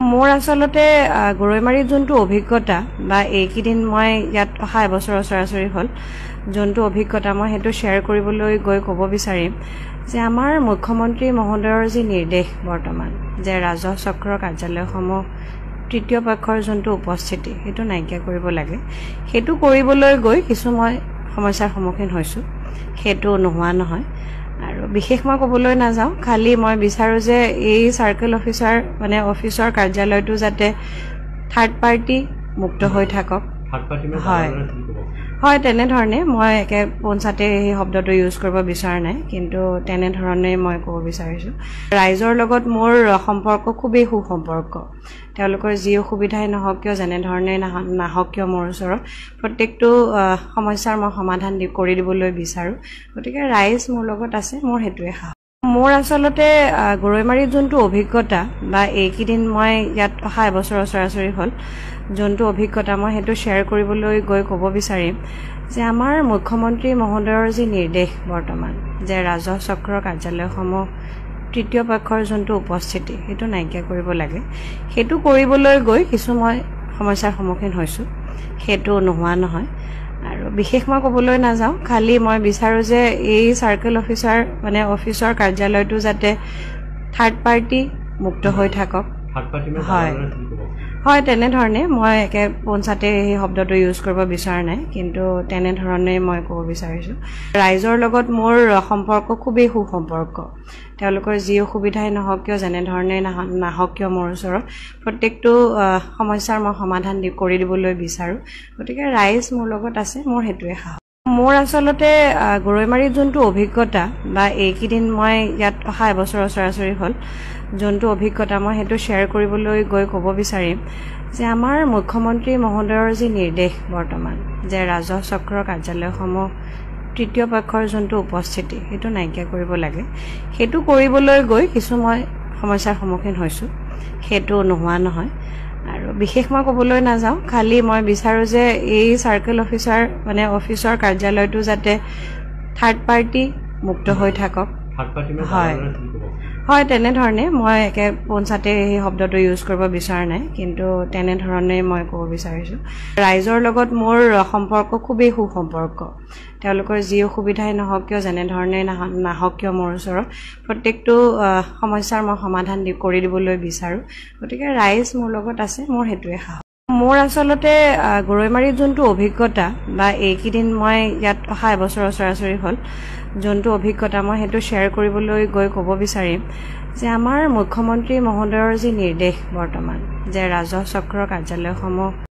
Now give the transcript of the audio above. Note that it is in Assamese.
মোৰ আচলতে গৰৈমাৰীত যোনটো অভিজ্ঞতা বা এইকেইদিন মই ইয়াত অহা এবছৰৰ সৰাসৰি হ'ল যোনটো অভিজ্ঞতা মই সেইটো শ্বেয়াৰ কৰিবলৈ গৈ ক'ব বিচাৰিম যে আমাৰ মুখ্যমন্ত্ৰী মহোদয়ৰ যি নিৰ্দেশ বৰ্তমান যে ৰাজহ চক্ৰৰ কাৰ্যালয়সমূহ তৃতীয় পক্ষৰ যোনটো উপস্থিতি সেইটো নাইকিয়া কৰিব লাগে সেইটো কৰিবলৈ গৈ কিছু মই সমস্যাৰ সন্মুখীন হৈছোঁ সেইটো নোহোৱা নহয় আৰু বিশেষ মই ক'বলৈ নাযাওঁ খালি মই বিচাৰো যে এই সাৰ্কেল অফিচাৰ অফিচৰ কাৰ্যালয়টো যাতে থাৰ্ড পাৰ্টি মুক্ত হৈ থাকক হয় তেনেধৰণে মই একে পঞ্চাতে এই শব্দটো ইউজ কৰিব বিচৰা নাই কিন্তু তেনেধৰণে মই ক'ব বিচাৰিছোঁ ৰাইজৰ লগত মোৰ সম্পৰ্ক খুবেই সুসম্পৰ্ক তেওঁলোকৰ যি অসুবিধাই নহওক কিয় যেনেধৰণে নাহক কিয় মোৰ ওচৰত প্ৰত্যেকটো সমস্যাৰ মই সমাধান কৰি দিবলৈ বিচাৰোঁ গতিকে ৰাইজ মোৰ লগত আছে মোৰ সেইটোৱে সাহস মোৰ আচলতে গৰৈমাৰীত যোনটো অভিজ্ঞতা বা এইকেইদিন মই ইয়াত অহা এবছৰৰ সৰাসৰি হ'ল যোনটো অভিজ্ঞতা মই সেইটো শ্বেয়াৰ কৰিবলৈ গৈ ক'ব বিচাৰিম যে আমাৰ মুখ্যমন্ত্ৰী মহোদয়ৰ যি নিৰ্দেশ বৰ্তমান যে ৰাজহ চক্ৰৰ কাৰ্যালয়সমূহ তৃতীয় পক্ষৰ যোনটো উপস্থিতি সেইটো নাইকিয়া কৰিব লাগে সেইটো কৰিবলৈ গৈ কিছু মই সমস্যাৰ সন্মুখীন হৈছোঁ সেইটো নোহোৱা নহয় আৰু বিশেষ মই ক'বলৈ নাযাওঁ খালি মই বিচাৰো যে এই সাৰ্কেল অফিচাৰ অফিচৰ কাৰ্যালয়টো যাতে থাৰ্ড পাৰ্টি মুক্ত হৈ থাকক হয় তেনেধৰণে মই একে পঞ্চাতে এই শব্দটো ইউজ কৰিব বিচৰা নাই কিন্তু তেনেধৰণে মই ক'ব বিচাৰিছোঁ ৰাইজৰ লগত মোৰ সম্পৰ্ক খুবেই সুসম্পৰ্ক তেওঁলোকৰ যি অসুবিধাই নহওক কিয় যেনেধৰণে নাহক কিয় মোৰ ওচৰত প্ৰত্যেকটো সমস্যাৰ মই সমাধান কৰি দিবলৈ বিচাৰোঁ গতিকে ৰাইজ মোৰ লগত আছে মোৰ সেইটোৱে সাহস মোৰ আচলতে গৰৈমাৰীত যোনটো অভিজ্ঞতা বা এইকেইদিন মই ইয়াত অহা এবছৰৰ সৰাসৰি হ'ল যোনটো অভিজ্ঞতা মই সেইটো শ্বেয়াৰ কৰিবলৈ গৈ ক'ব বিচাৰিম যে আমাৰ মুখ্যমন্ত্ৰী মহোদয়ৰ যি নিৰ্দেশ বৰ্তমান যে ৰাজহ চক্ৰৰ কাৰ্যালয়সমূহ তৃতীয় পক্ষৰ যোনটো উপস্থিতি সেইটো নাইকিয়া কৰিব লাগে সেইটো কৰিবলৈ গৈ কিছু মই সমস্যাৰ সন্মুখীন হৈছোঁ সেইটো নোহোৱা নহয় আৰু বিশেষ মই ক'বলৈ নাযাওঁ খালি মই বিচাৰো যে এই সাৰ্কেল অফিচাৰ অফিচৰ কাৰ্যালয়টো যাতে থাৰ্ড পাৰ্টি মুক্ত হৈ থাকক হয় তেনেধৰণে মই একে পঞ্চাতে এই শব্দটো ইউজ কৰিব বিচৰা নাই কিন্তু তেনেধৰণে মই ক'ব বিচাৰিছোঁ ৰাইজৰ লগত মোৰ সম্পৰ্ক খুবেই সুসম্পৰ্ক তেওঁলোকৰ যি অসুবিধাই নহওক কিয় যেনেধৰণে নাহক কিয় মোৰ ওচৰত প্ৰত্যেকটো সমস্যাৰ মই সমাধান কৰি দিবলৈ বিচাৰোঁ গতিকে ৰাইজ মোৰ লগত আছে মোৰ সেইটোৱে সাহস মোৰ আচলতে গৰৈমাৰীত যোনটো অভিজ্ঞতা বা এইকেইদিন মই ইয়াত অহা এবছৰৰ সৰাসৰি হ'ল যোনটো অভিজ্ঞতা মই সেইটো শ্বেয়াৰ কৰিবলৈ গৈ ক'ব বিচাৰিম যে আমাৰ মুখ্যমন্ত্ৰী মহোদয়ৰ যি নিৰ্দেশ বৰ্তমান যে ৰাজহ চক্ৰৰ কাৰ্যালয়সমূহ